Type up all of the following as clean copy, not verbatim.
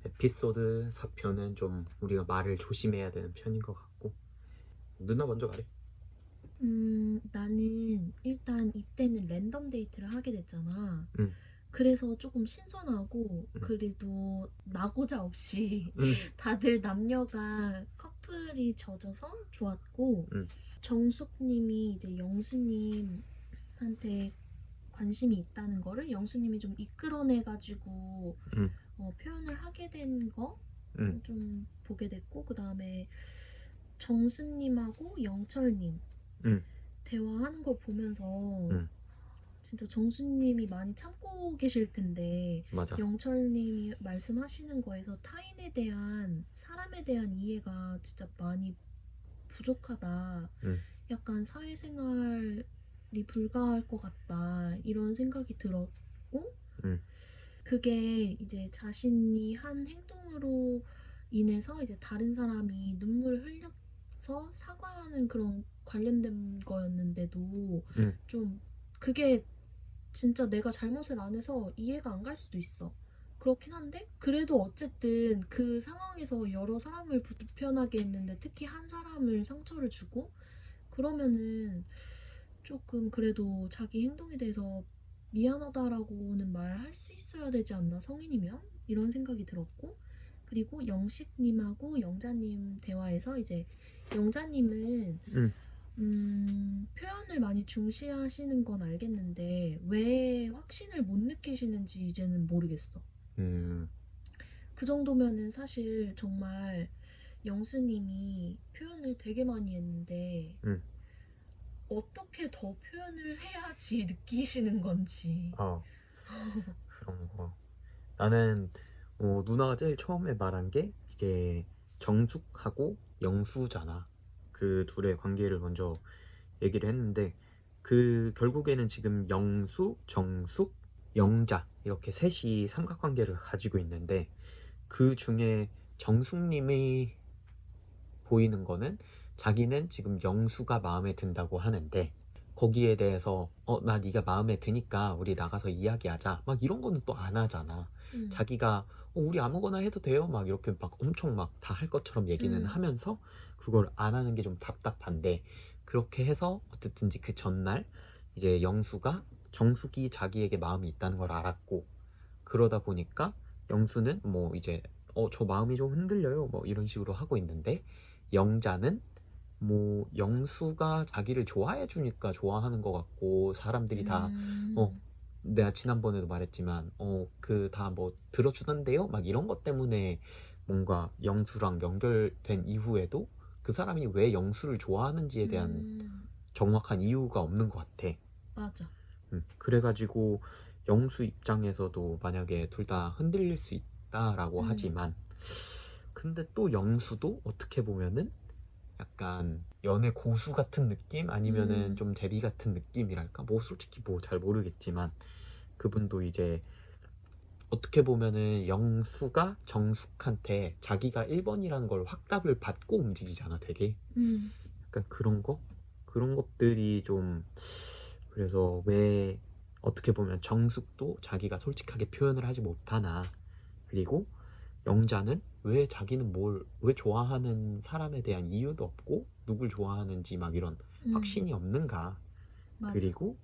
에피소드 4편은 좀 우리가 말을 조심해야 되는 편인 것 같고, 누나 먼저 말해. 나는 일단 이때는 랜덤 데이트를 하게 됐잖아. 응, 그래서 조금 신선하고, 응, 그래도 나고자 없이 응, 다들 남녀가 커플이 젖어서 좋았고, 응, 정숙님이 이제 영수님한테 관심이 있다는 거를 영수님이 좀 이끌어내가지고 응, 표현을 하게 된 거 응, 좀 보게 됐고, 그 다음에 정수님하고 영철님 응, 대화하는 걸 보면서 응, 진짜 정수님이 많이 참고 계실 텐데 맞아. 영철님이 말씀하시는 거에서 타인에 대한 사람에 대한 이해가 진짜 많이 부족하다. 응, 약간 사회생활이 불가할 것 같다. 이런 생각이 들었고 응, 그게 이제 자신이 한 행동으로 인해서 이제 다른 사람이 눈물을 흘려서 사과하는 그런 관련된 거였는데도 응, 좀 그게 진짜 내가 잘못을 안 해서 이해가 안 갈 수도 있어. 그렇긴 한데 그래도 어쨌든 그 상황에서 여러 사람을 불편하게 했는데 특히 한 사람을 상처를 주고 그러면은 조금 그래도 자기 행동에 대해서 미안하다라고는 말할 수 있어야 되지 않나, 성인이면? 이런 생각이 들었고, 그리고 영식님하고 영자님 대화에서 이제 영자님은 응, 표현을 많이 중시하시는 건 알겠는데 왜 확신을 못 느끼시는지 이제는 모르겠어. 응, 그 정도면은 사실 정말 영수님이 표현을 되게 많이 했는데 응. 어떻게 더 표현을 해야지 느끼시는 건지. 어, 그런 거. 나는 누나가 제일 처음에 말한 게 이제 정숙하고 영수잖아. 그 둘의 관계를 먼저 얘기를 했는데, 그 결국에는 지금 영수, 정숙, 영자 이렇게 셋이 삼각관계를 가지고 있는데, 그 중에 정숙님이 보이는 거는 자기는 지금 영수가 마음에 든다고 하는데, 거기에 대해서 나 네가 마음에 드니까 우리 나가서 이야기하자 막 이런 거는 또 안 하잖아. 음, 자기가 우리 아무거나 해도 돼요 막 이렇게 막 엄청 막 다 할 것처럼 얘기는 음, 하면서 그걸 안 하는 게 좀 답답한데, 그렇게 해서 어쨌든지 그 전날 이제 영수가 정숙이 자기에게 마음이 있다는 걸 알았고, 그러다 보니까 영수는 뭐 이제 저 마음이 좀 흔들려요 뭐 이런 식으로 하고 있는데, 영자는 뭐 영수가 자기를 좋아해 주니까 좋아하는 것 같고, 사람들이 다 음, 내가 지난번에도 말했지만 그 다 뭐 들어주던데요 막 이런 것 때문에 뭔가 영수랑 연결된 이후에도 그 사람이 왜 영수를 좋아하는지에 대한 음, 정확한 이유가 없는 것 같아. 맞아. 그래가지고 영수 입장에서도 만약에 둘 다 흔들릴 수 있다라고 음, 하지만, 근데 또 영수도 어떻게 보면은 약간 연애 고수 같은 느낌? 아니면은 음, 좀 제비 같은 느낌이랄까? 뭐 솔직히 뭐 잘 모르겠지만, 그분도 이제 어떻게 보면은 영수가 정숙한테 자기가 1번이라는 걸 확답을 받고 움직이잖아, 되게. 음, 약간 그런 거? 그런 것들이 좀, 그래서 왜 어떻게 보면 정숙도 자기가 솔직하게 표현을 하지 못하나, 그리고 영자는 왜 자기는 뭘 왜 좋아하는 사람에 대한 이유도 없고 누굴 좋아하는지 막 이런 음, 확신이 없는가, 맞아. 그리고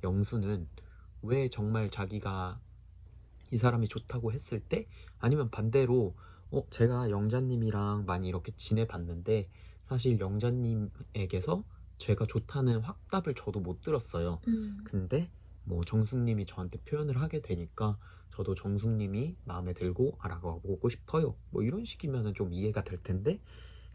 영수는 왜 정말 자기가 이 사람이 좋다고 했을 때, 아니면 반대로 제가 영자님이랑 많이 이렇게 지내봤는데 사실 영자님에게서 제가 좋다는 확답을 저도 못 들었어요. 음, 근데 뭐 정숙님이 저한테 표현을 하게 되니까 저도 정숙님이 마음에 들고 알아가 보고 싶어요 뭐 이런 식이면 좀 이해가 될 텐데,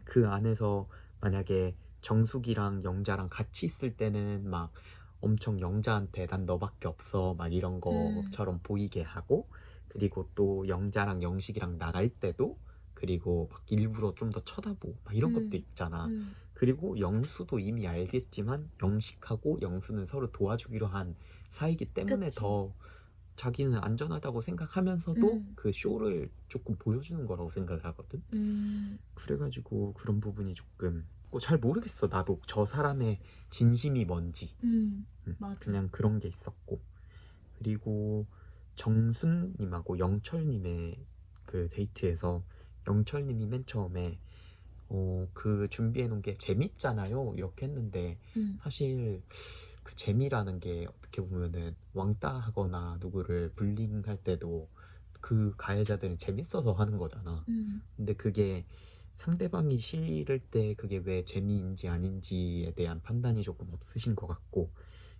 그 안에서 만약에 정숙이랑 영자랑 같이 있을 때는 막 엄청 영자한테 난 너밖에 없어 막 이런 음, 것처럼 보이게 하고, 그리고 또 영자랑 영식이랑 나갈 때도 그리고 막 일부러 좀 더 쳐다보고 막 이런 것도 음, 있잖아. 음, 그리고 영수도 이미 알겠지만 영식하고 영수는 서로 도와주기로 한 사이기 때문에 그치. 더 자기는 안전하다고 생각하면서도 음, 그 쇼를 조금 보여주는 거라고 생각을 하거든. 음, 그래가지고 그런 부분이 조금 잘 모르겠어. 나도 저 사람의 진심이 뭔지. 맞아. 그냥 그런 게 있었고, 그리고 정순님하고 영철님의 그 데이트에서 영철님이 맨 처음에 그 준비해 놓은 게 재밌잖아요 이렇게 했는데, 음, 사실 그 재미라는 게 어떻게 보면은 왕따 하거나 누구를 불링할 때도 그 가해자들은 재밌어서 하는 거잖아. 음, 근데 그게 상대방이 싫을 때 그게 왜 재미인지 아닌지에 대한 판단이 조금 없으신 것 같고,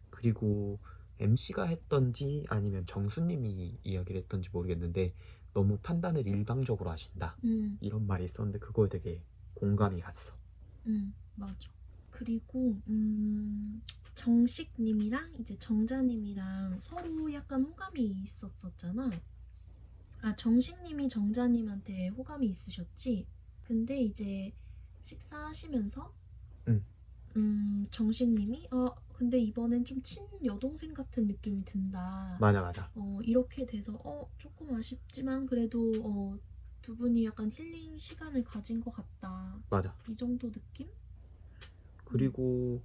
그리고 MC가 했던지 아니면 정수님이 이야기를 했던지 모르겠는데 너무 판단을 일방적으로 하신다 음, 이런 말이 있었는데 그거에 되게 공감이 갔어. 맞아. 그리고 정식님이랑 이제 정자님이랑 서로 약간 호감이 있었었잖아. 아, 정식님이 정자님한테 호감이 있으셨지? 근데 이제 식사하시면서 응, 정식님이 근데 이번엔 좀 친여동생 같은 느낌이 든다. 맞아 맞아 이렇게 돼서 조금 아쉽지만 그래도 두 분이 약간 힐링 시간을 가진 것 같다. 맞아. 이 정도 느낌? 음, 그리고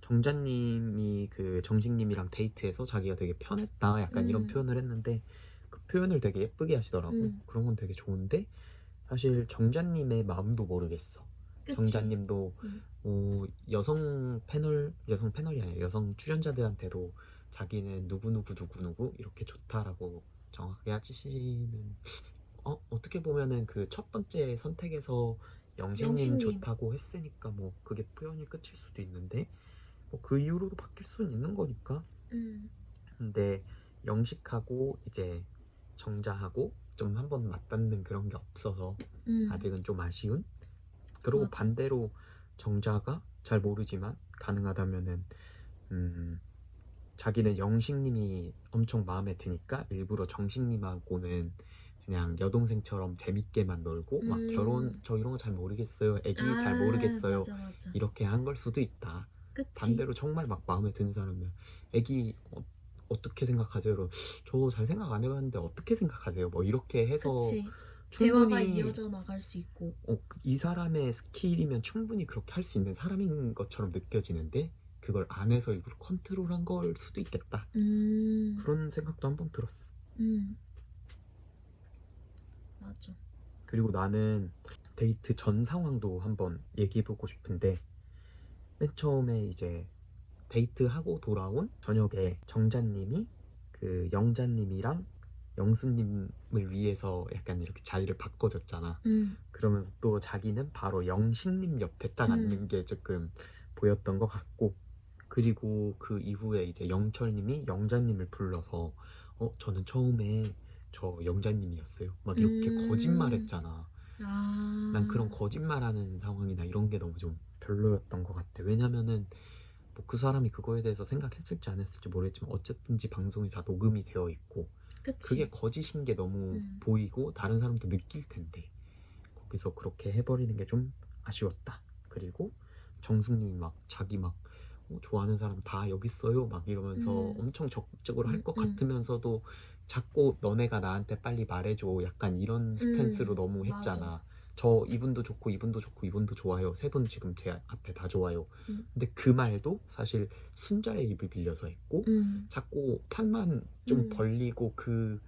정자님이 그 정식님이랑 데이트해서 자기가 되게 편했다 약간 이런 음, 표현을 했는데 그 표현을 되게 예쁘게 하시더라고. 음, 그런 건 되게 좋은데 사실 정자님의 마음도 모르겠어. 그치. 정자님도 음, 여성 패널이 아니라 여성 출연자들한테도 자기는 누구누구 이렇게 좋다라고 정확하게 하시는, 어떻게 보면은 그 첫 번째 선택에서 영식님 영식님. 좋다고 했으니까 뭐 그게 표현이 끝일 수도 있는데 뭐 그 이후로도 바뀔 수는 있는 거니까. 음, 근데 영식하고 이제 정자하고 좀 한번 맞닿는 그런 게 없어서 음, 아직은 좀 아쉬운. 그리고 맞아. 반대로 정자가 잘 모르지만 가능하다면은 음 자기는 영식님이 엄청 마음에 드니까 일부러 정식님하고는 그냥 여동생처럼 재밌게만 놀고 막 결혼 음, 저 이런 거 잘 모르겠어요, 애기 잘 아, 모르겠어요 맞아, 맞아. 이렇게 한 걸 수도 있다. 그치. 반대로 정말 막 마음에 드는 사람은 애기 어떻게 생각하세요? 저 잘 생각 안 해봤는데 어떻게 생각하세요? 뭐 이렇게 해서 그치. 대화가 충분히 이어져 나갈 수 있고. 이 사람의 스킬이면 충분히 그렇게 할 수 있는 사람인 것처럼 느껴지는데 그걸 안 해서 일부러 컨트롤한 걸 수도 있겠다. 음, 그런 생각도 한번 들었어. 음, 맞아. 그리고 나는 데이트 전 상황도 한번 얘기해보고 싶은데, 맨 처음에 이제 데이트하고 돌아온 저녁에 정자님이 그 영자님이랑 영수님을 위해서 약간 이렇게 자리를 바꿔줬잖아. 음, 그러면서 또 자기는 바로 영식님 옆에 딱 음, 앉는 게 조금 보였던 것 같고, 그리고 그 이후에 이제 영철님이 영자님을 불러서 저는 처음에 저 영자님이었어요 막 이렇게 음, 거짓말했잖아. 난 그런 아, 거짓말하는 상황이나 이런 게 너무 좀 별로였던 것 같아. 왜냐면은 뭐 그 사람이 그거에 대해서 생각했을지 안 했을지 모르겠지만 어쨌든지 방송이 다 녹음이 되어 있고 그게 그치. 거짓인 게 너무 음, 보이고 다른 사람도 느낄 텐데 거기서 그렇게 해버리는 게 좀 아쉬웠다. 그리고 정숙님이 막 자기 막 좋아하는 사람 다 여기 있어요 막 이러면서 음, 엄청 적극적으로 할 것 음, 같으면서도 자꾸 너네가 나한테 빨리 말해줘 약간 이런 스탠스로 너무 맞아. 했잖아. 저 이분도 좋고 이분도 좋고 이분도 좋아요, 세 분 지금 제 앞에 다 좋아요. 음, 근데 그 말도 사실 순자의 입을 빌려서 했고 음, 자꾸 판만 좀 음. 벌리고 그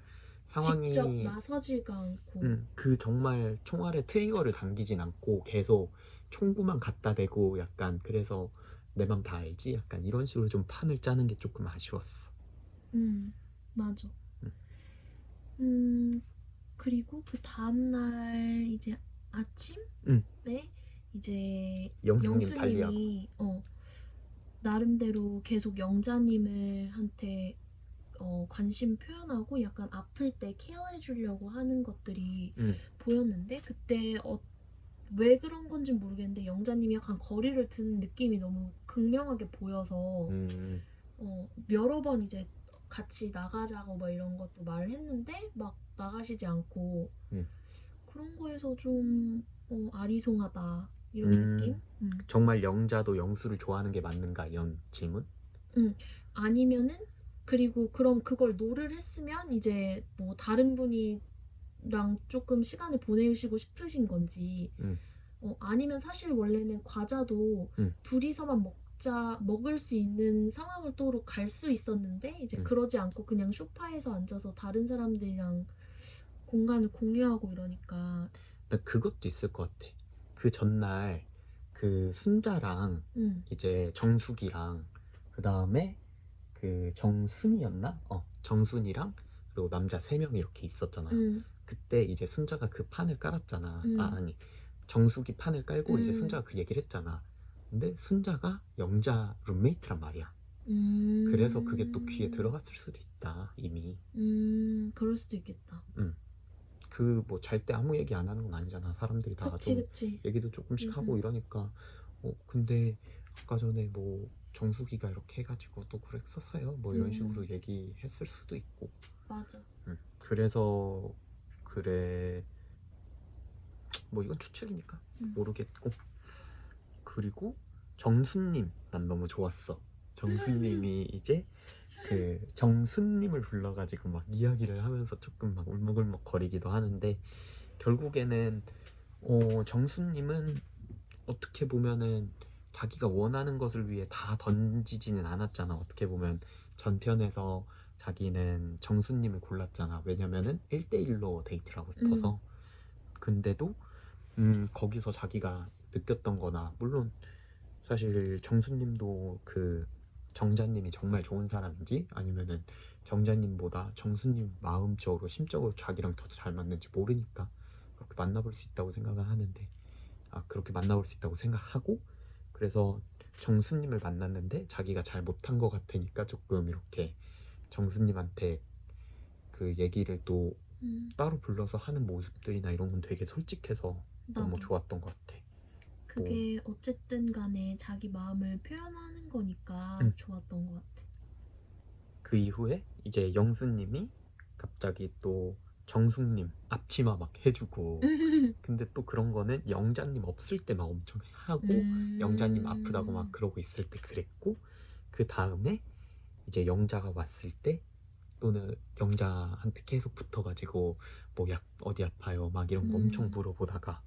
직접 상황이 나서지가 않고. 그 정말 총알에 트리거를 당기진 않고 계속 총구만 갖다 대고 약간 그래서 내 맘 다 알지? 약간 이런 식으로 좀 판을 짜는 게 조금 아쉬웠어. 맞아. 음, 음, 그리고 그 다음날 이제 아침에 음, 이제 영숙님 달리하고. 영수님이 나름대로 계속 영자님을 한테 관심 표현하고 약간 아플 때 케어해 주려고 하는 것들이 음, 보였는데 그때 왜 그런 건지 모르겠는데 영자님이 약간 거리를 두는 느낌이 너무 극명하게 보여서 음, 여러 번 이제 같이 나가자고 막 이런 것도 말을 했는데 막 나가시지 않고 음, 그런 거에서 좀 아리송하다 이런 느낌? 음. 정말 영자도 영수를 좋아하는 게 맞는가 이런 질문? 음. 아니면은 그리고 그럼 그걸 노를 했으면 이제 뭐 다른 분이랑 조금 시간을 보내시고 싶으신 건지 음, 아니면 사실 원래는 과자도 음, 둘이서만 먹을 수 있는 상황을 또 갈 수 있었는데 이제 음, 그러지 않고 그냥 소파에서 앉아서 다른 사람들이랑 공간을 공유하고 이러니까. 나 그것도 있을 것 같아. 그 전날 그 순자랑 응, 이제 정숙이랑 그 다음에 그 정순이었나? 정순이랑 그리고 남자 3명이 이렇게 있었잖아. 응, 그때 이제 순자가 그 판을 깔았잖아. 응, 아니, 정숙이 판을 깔고 이제 응, 순자가 그 얘기를 했잖아. 근데 순자가 영자 룸메이트란 말이야. 그래서 그게 또 귀에 음, 들어갔을 수도 있다, 이미. 그럴 수도 있겠다. 음. 그 뭐 잘 때 아무 얘기 안 하는 건 아니잖아. 사람들이 다 그치, 좀 그치. 얘기도 조금씩 응, 하고 응, 이러니까 근데 아까 전에 뭐 정수기가 이렇게 해가지고 또 그랬었어요. 뭐 이런 식으로 얘기했을 수도 있고. 맞아. 그래서 그래 뭐 이건 추측이니까 응. 모르겠고. 그리고 정수님 난 너무 좋았어. 정수님이 이제 그 정수님을 불러가지고 막 이야기를 하면서 조금 막 울먹울먹 거리기도 하는데 결국에는 정수님은 어떻게 보면은 자기가 원하는 것을 위해 다 던지지는 않았잖아. 어떻게 보면 전편에서 자기는 정수님을 골랐잖아. 왜냐면은 1대1로 데이트를 하고 응, 싶어서. 근데도 거기서 자기가 느꼈던 거나 물론 사실 정수님도 그 정자님이 정말 좋은 사람인지 아니면은 정자님보다 정수님 마음적으로 심적으로 자기랑 더 잘 맞는지 모르니까 그렇게 만나볼 수 있다고 생각은 하는데 그렇게 만나볼 수 있다고 생각하고 그래서 정수님을 만났는데 자기가 잘 못한 것 같으니까 조금 이렇게 정수님한테 그 얘기를 또 응. 따로 불러서 하는 모습들이나 이런 건 되게 솔직해서 너무 나도. 좋았던 것 같아. 뭐, 그게 어쨌든 간에 자기 마음을 표현하는 거니까 음, 좋았던 것 같아. 그 이후에 이제 영수님이 갑자기 또 정숙님 앞치마 막 해주고 근데 또 그런 거는 영자님 없을 때만 엄청 하고 영자님 아프다고 막 음, 그러고 있을 때 그랬고 그 다음에 이제 영자가 왔을 때 또는 영자한테 계속 붙어가지고 뭐 약 어디 아파요 막 이런 거 엄청 음, 물어보다가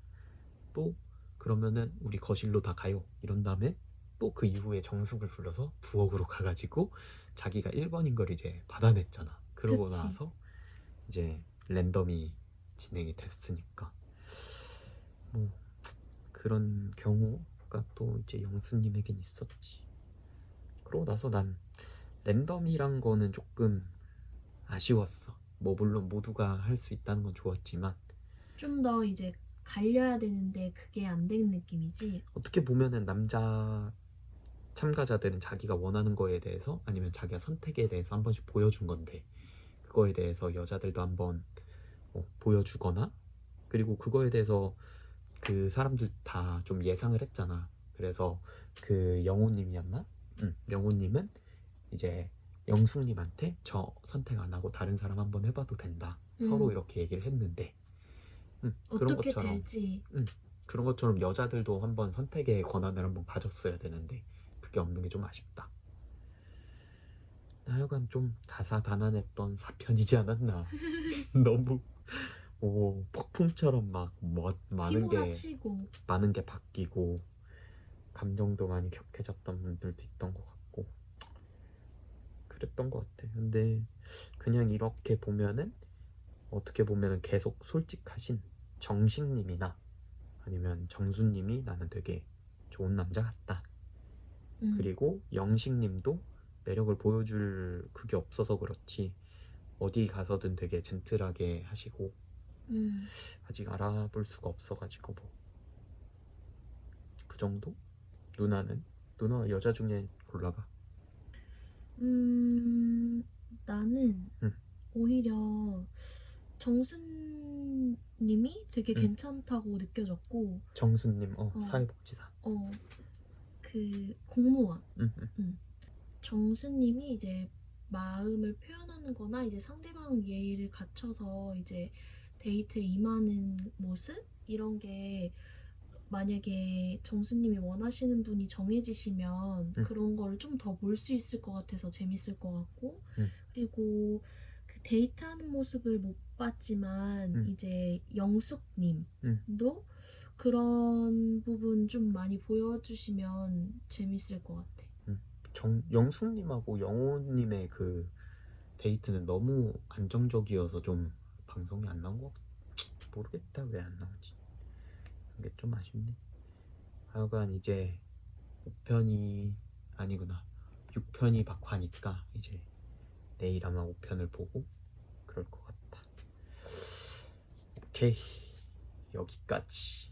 또 그러면은 우리 거실로 다 가요 이런 다음에 또 그 이후에 정숙을 불러서 부엌으로 가가지고 자기가 1번인 걸 이제 받아냈잖아. 그러고 그치. 나서 이제 랜덤이 진행이 됐으니까 뭐 그런 경우가 또 이제 영수님에겐 있었지. 그러고 나서 난 랜덤이란 거는 조금 아쉬웠어. 뭐 물론 모두가 할 수 있다는 건 좋았지만 좀 더 이제 갈려야 되는데 그게 안 된 느낌이지. 어떻게 보면은 남자 참가자들은 자기가 원하는 거에 대해서 아니면 자기가 선택에 대해서 한 번씩 보여준 건데 그거에 대해서 여자들도 한번 보여주거나 그리고 그거에 대해서 그 사람들 다 좀 예상을 했잖아. 그래서 그 영호님이었나? 영호님은 이제 영숙님한테 저 선택 안 하고 다른 사람 한번 해봐도 된다. 서로 음, 이렇게 얘기를 했는데 그런 어떻게 것처럼 될지. 음, 그런 것처럼 여자들도 한번 선택의 권한을 한번 가졌어야 되는데 그게 없는 게 좀 아쉽다. 하여간 좀 다사다난했던 사편이지 않았나. 너무 폭풍처럼 막 휘몰아치고. 많은 게 바뀌고 감정도 많이 격해졌던 분들도 있던 것 같고 그랬던 것 같아. 근데 그냥 이렇게 보면은 어떻게 보면은 계속 솔직하신 정식님이나 아니면 정수님이 나는 되게 좋은 남자 같다. 음, 그리고 영식님도 매력을 보여줄 그게 없어서 그렇지 어디 가서든 되게 젠틀하게 하시고 음, 아직 알아볼 수가 없어가지고 뭐 그 정도? 누나는? 누나 여자 중에 골라봐. 음, 나는 응, 오히려 정순님이 되게 응. 괜찮다고 느껴졌고, 정수님, 어, 사회복지사. 그 공무원. 응, 응, 음. 정수님이 이제 마음을 표현하는 거나 이제 상대방 예의를 갖춰서 이제 데이트에 임하는 모습? 이런 게 만약에 정수님이 원하시는 분이 정해지시면 응, 그런 거를 좀 더 볼 수 있을 것 같아서 재밌을 것 같고, 응, 그리고 그 데이트하는 모습을 못 봤지만 응, 이제 응. 영숙님도 그런 부분 좀 많이 보여주시면 재밌을 것 같아. 응. 영숙님하고 영호님의 그 데이트는 너무 안정적이어서 좀 방송이 안 나온 거 모르겠다. 왜 안 나오지? 이게 좀 아쉽네. 하여간 이제 5편이 아니구나 6편이 막화니까 이제 내일 아마 5편을 보고 그럴 것 같다. 오케이, 여기까지.